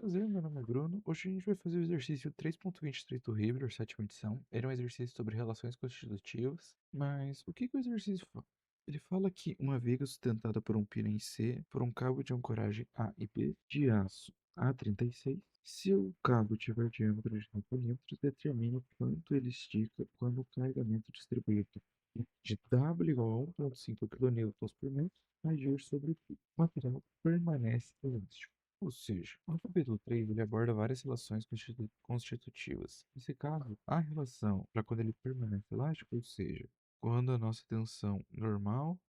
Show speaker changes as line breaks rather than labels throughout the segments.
Prazer, meu nome é Bruno. Hoje a gente vai fazer o exercício 3.23 do River, sétima edição. Ele é um exercício sobre relações constitutivas, mas o que que o exercício fala? Ele fala que uma viga sustentada por um pino em C, por um cabo de ancoragem A e B, de aço A36, se o cabo tiver diâmetro de 9 milímetros, determine quanto ele estica quando o carregamento distribuído de W igual a 1,5 kN por metro agir sobre o fio. O material permanece elástico. Ou seja, no capítulo 3 ele aborda várias relações constitutivas. Nesse caso, a relação para quando ele permanece elástico, ou seja, quando a nossa tensão normal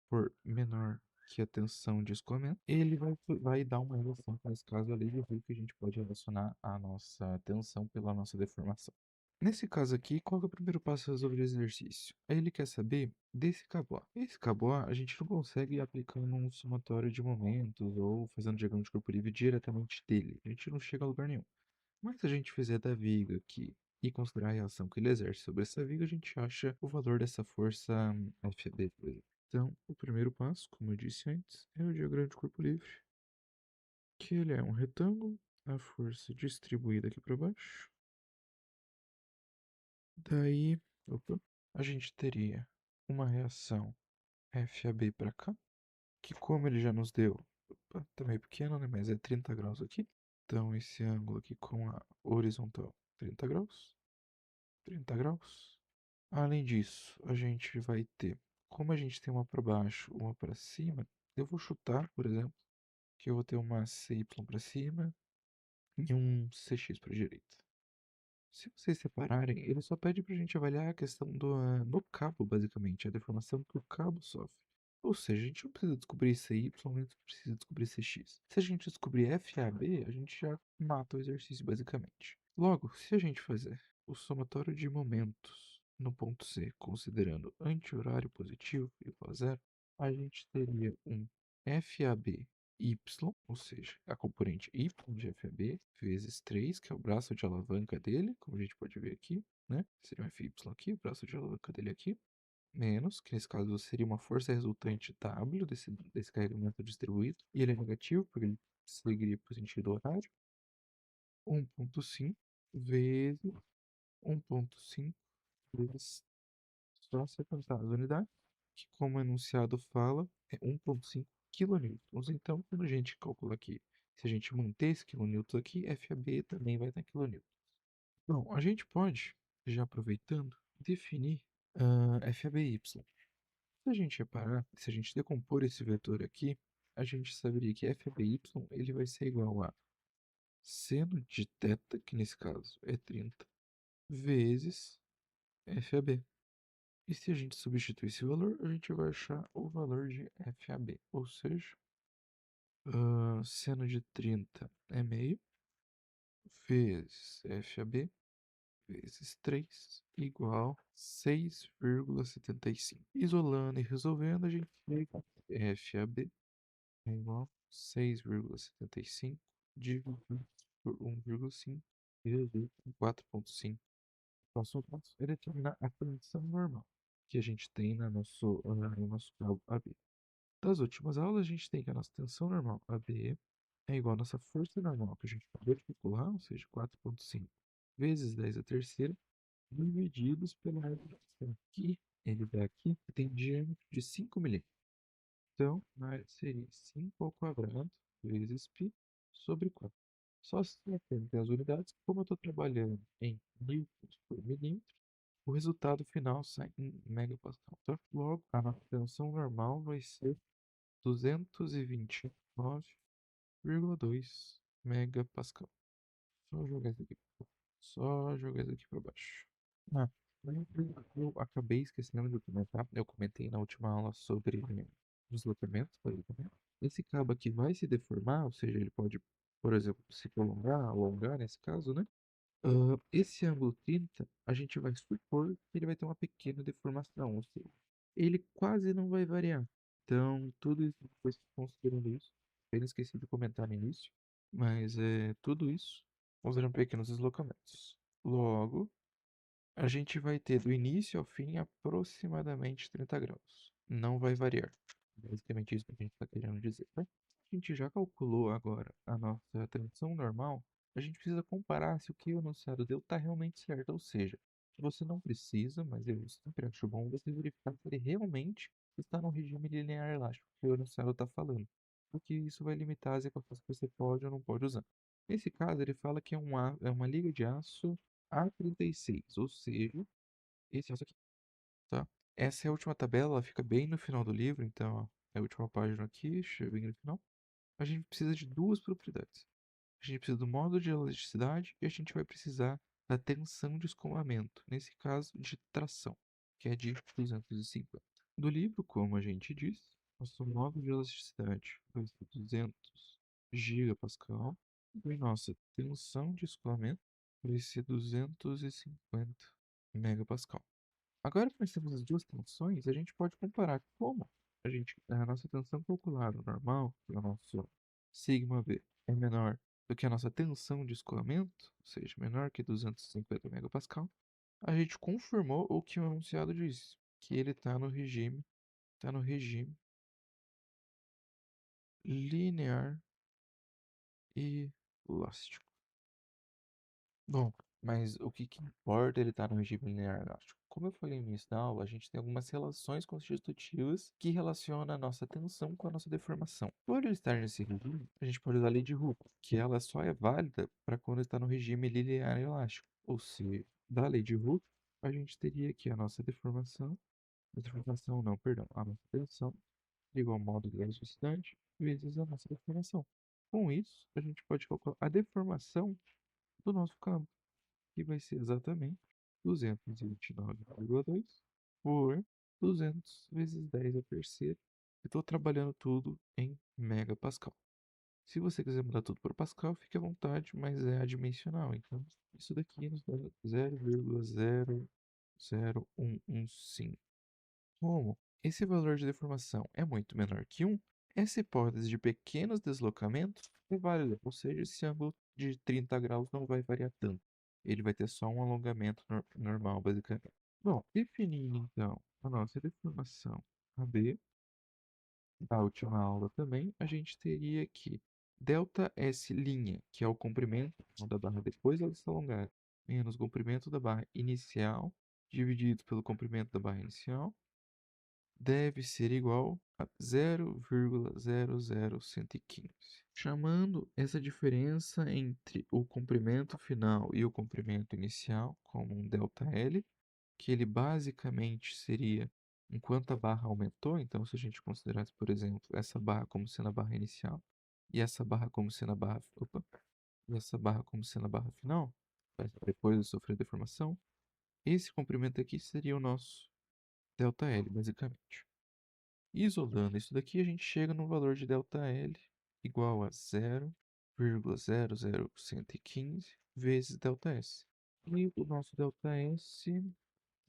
for menor que a tensão de escoamento, ele vai dar uma relação, nesse caso, a lei de Hooke, que a gente pode relacionar a nossa tensão pela nossa deformação. Nesse caso aqui, qual que é o primeiro passo a resolver o exercício? Aí ele quer saber desse cabo A. Esse cabo A, a gente não consegue ir aplicando um somatório de momentos ou fazendo diagrama de corpo livre diretamente dele. A gente não chega a lugar nenhum. Mas se a gente fizer da viga aqui e considerar a reação que ele exerce sobre essa viga, a gente acha o valor dessa força FAB, por exemplo. Então, o primeiro passo, como eu disse antes, é o diagrama de corpo livre, que ele é um retângulo, a força distribuída aqui para baixo. Daí, opa, a gente teria uma reação FAB para cá, que como ele já nos deu, opa, tá meio pequeno, né, mas é 30 graus aqui. Então, esse ângulo aqui com a horizontal, 30 graus, 30 graus. Além disso, a gente vai ter, como a gente tem uma para baixo, uma para cima, eu vou chutar, por exemplo, que eu vou ter uma CY para cima e um CX para a direita. Se vocês separarem, ele só pede pra gente avaliar a questão do cabo, basicamente, a deformação que o cabo sofre. Ou seja, a gente não precisa descobrir CY, nem precisa descobrir CX. Se a gente descobrir FAB, a gente já mata o exercício, basicamente. Logo, se a gente fizer o somatório de momentos no ponto C, considerando anti-horário positivo igual a zero, a gente teria um FAB y, ou seja, a componente y de FAB, vezes 3, que é o braço de alavanca dele, como a gente pode ver aqui, né? Seria um FY aqui, o braço de alavanca dele aqui, menos, que nesse caso seria uma força resultante W desse carregamento distribuído, e ele é negativo, porque ele seguiria para o sentido horário, 1,5 vezes 1,5 vezes, só separar as unidades, que como o enunciado fala, é 1,5 quilonewtons. Então, quando a gente calcula aqui, se a gente manter esse quilonewtons aqui, FAB também vai estar em quilonewtons. Bom, a gente pode, já aproveitando, definir FABY. Se a gente reparar, se a gente decompor esse vetor aqui, a gente saberia que FABY ele vai ser igual a seno de θ, que nesse caso é 30, vezes FAB. E se a gente substituir esse valor, a gente vai achar o valor de FAB. Ou seja, seno de 30 é meio, vezes FAB, vezes 3, igual 6,75. Isolando e resolvendo, a gente chega a FAB é igual a 6,75 dividido por 1,5 vezes 4,5. Próximo passo é determinar a tensão normal que a gente tem no nosso cabo AB. Das últimas aulas, a gente tem que a nossa tensão normal AB é igual à nossa força normal, que a gente acabou de calcular, ou seja, 4,5 vezes 10 a terceira, divididos pela área de ação, que ele dá aqui tem diâmetro de 5 milímetros. Então, na área seria 5 ao quadrado vezes π sobre 4. Só se tem as unidades, como eu estou trabalhando em newtons por milímetro, o resultado final sai em megapascal. Então, logo, a nossa tensão normal vai ser 229,2 megapascal. Só jogar isso aqui. Só jogar isso aqui para baixo. Ah, eu acabei esquecendo de comentar. Eu comentei na última aula sobre deslocamento. Esse cabo aqui vai se deformar, ou seja, ele pode, por exemplo, se prolongar, alongar nesse caso, né? Esse ângulo 30, a gente vai supor que ele vai ter uma pequena deformação, ou seja, ele quase não vai variar. Então, tudo isso, depois considerando isso, eu esqueci de comentar no início, mas tudo isso considerando pequenos deslocamentos. Logo, a gente vai ter do início ao fim aproximadamente 30 graus. Não vai variar. Basicamente isso que a gente está querendo dizer, tá? a gente já calculou agora a nossa tensão normal, a gente precisa comparar se o que o enunciado deu está realmente certo. Ou seja, você não precisa, mas eu sempre acho bom você verificar se ele realmente está no regime linear elástico que o enunciado está falando. Porque isso vai limitar as equações que você pode ou não pode usar. Nesse caso, ele fala que é uma liga de aço A36, ou seja, esse aço aqui, tá? Essa é a última tabela, ela fica bem no final do livro, então, ó, é a última página aqui, chega bem no final. A gente precisa de duas propriedades. A gente precisa do módulo de elasticidade e a gente vai precisar da tensão de escoamento, nesse caso de tração, que é de 250. Do livro, como a gente disse, nosso módulo de elasticidade vai ser 200 gigapascal e nossa tensão de escoamento vai ser 250 megapascal. Agora que nós temos as duas tensões, a gente pode comparar como a nossa tensão calculada normal, que é o nosso sigma B, é menor do que a nossa tensão de escoamento, ou seja, menor que 250 megapascal. A gente confirmou o que o enunciado disse, que ele está no regime linear e elástico. Bom, mas o que importa ele estar no regime linear elástico? Como eu falei no início da aula, a gente tem algumas relações constitutivas que relacionam a nossa tensão com a nossa deformação. Por ele estar nesse regime, a gente pode usar a lei de Hooke, que ela só é válida para quando está no regime linear elástico. Ou seja, da lei de Hooke, a gente teria aqui a deformação não, perdão, a nossa tensão igual ao módulo de elasticidade vezes a nossa deformação. Com isso, a gente pode calcular a deformação do nosso campo, que vai ser exatamente 229,2 por 200 vezes 10 a terceira. Estou trabalhando tudo em megapascal. Se você quiser mudar tudo por pascal, fique à vontade, mas é adimensional. Então, isso daqui nos dá 0,00115. Como esse valor de deformação é muito menor que 1, essa hipótese de pequenos deslocamentos é válida, ou seja, esse ângulo de 30 graus não vai variar tanto. Ele vai ter só um alongamento normal, basicamente. Bom, definindo então a nossa deformação AB, da última aula também, a gente teria que ΔS', que é o comprimento da barra depois dela se alongar, menos o comprimento da barra inicial, dividido pelo comprimento da barra inicial, deve ser igual a 0,00115. Chamando essa diferença entre o comprimento final e o comprimento inicial como um ΔL, que ele basicamente seria enquanto a barra aumentou. Então, se a gente considerasse, por exemplo, essa barra como sendo a barra inicial e essa barra como sendo a barra, e essa barra como sendo a barra final, depois de sofrer deformação, esse comprimento aqui seria o nosso ΔL, basicamente. Isolando isso daqui, a gente chega no valor de ΔL igual a 0,00115 vezes ΔS. E o nosso ΔS,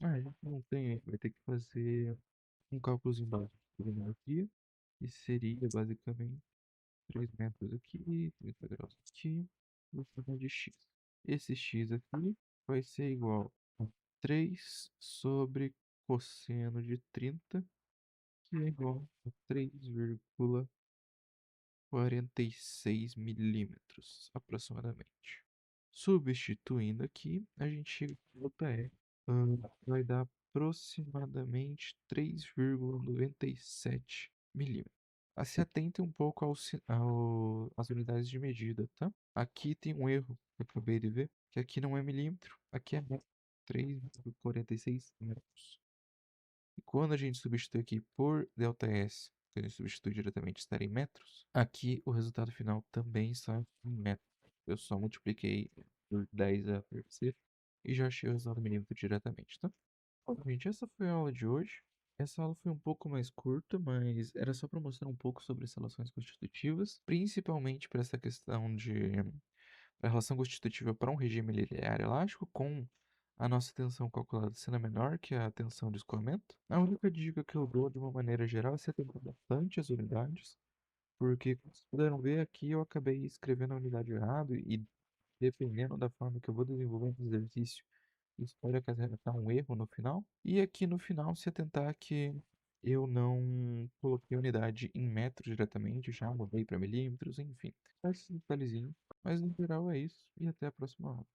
a gente não tem, vai ter que fazer um cálculozinho básico de trigonometria, que seria basicamente 3 metros aqui, 30 graus aqui, vou fazer de x. Esse x aqui vai ser igual a 3 sobre cosseno de 30, que é igual a 3,46 milímetros, aproximadamente. Substituindo aqui, a gente chega no PR. Vai dar aproximadamente 3,97 milímetros. Se atentem um pouco às unidades de medida, tá? Aqui tem um erro que eu acabei de ver, que aqui não é milímetro, aqui é metro. 3,46 metros. E quando a gente substitui aqui por ΔS, que a gente substitui diretamente estar em metros, aqui o resultado final também está em metros. Eu só multipliquei por 10 a terceira e já achei o resultado milímetro diretamente, tá? Bom, gente, essa foi a aula de hoje. Essa aula foi um pouco mais curta, mas era só para mostrar um pouco sobre as relações constitutivas, principalmente para essa questão de a relação constitutiva para um regime linear elástico com a nossa tensão calculada sendo menor que a tensão de escoamento. A única dica que eu dou de uma maneira geral é se atentar bastante às unidades, porque como vocês puderam ver aqui eu acabei escrevendo a unidade errado e dependendo da forma que eu vou desenvolver esse exercício, espero acarretar um erro no final. E aqui no final se atentar que Eu não coloquei a unidade em metros diretamente, já mudei para milímetros, enfim. Só esses detalhezinhos, mas no geral é isso e até a próxima aula.